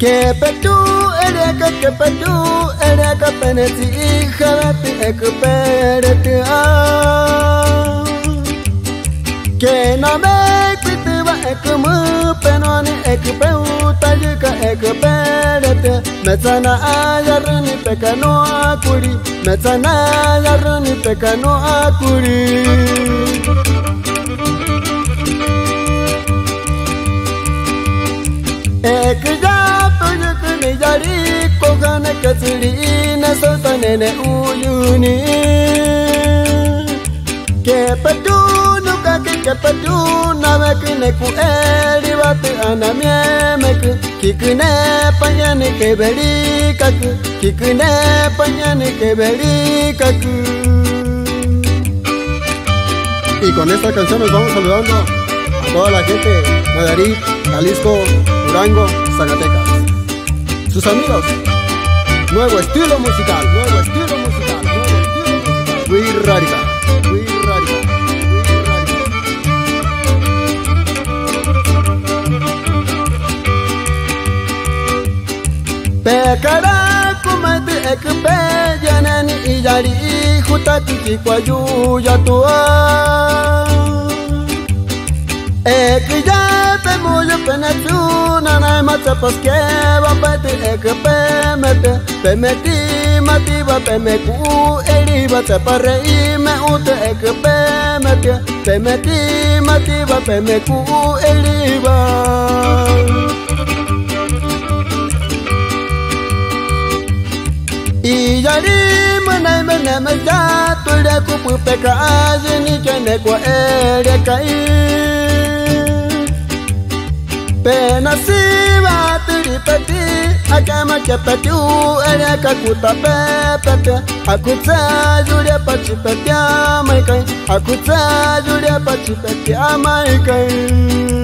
Que petu ereka peneti ijarati ekperete que na me kwitiba ekmu penoni ekpeuta jika ekperete metana ayarni pekano akuri metana ayarni pekano akuri ekja pujukni jari kokane katsiri na sultanene uyuni que petu que petu na mekne ku eri bate anamie mek kikne panyane ke beri kak kikne panyane ke beri kak. Y con esta canción nos vamos saludando a toda la gente de Nayarit, Jalisco, Durango, Zacatecas. Sus amigos, nuevo estilo musical, muy radical. Pekara kumati ekpe janani ijari hutaki kwa juja tua ekja pe mujo penatuna na mata paske bapate ekpe mete pemeti mati bapemeku eri bate parei me ute ekpe mete pemeti mati bapemeku eri ba y yari manai meneme ja tule kupu peka azini kene kwa ere kai pena siva tiripati akama kepati ere kakuta pepete akutsa jure pachi peti amai kai akutsa jure pachi peti amai kai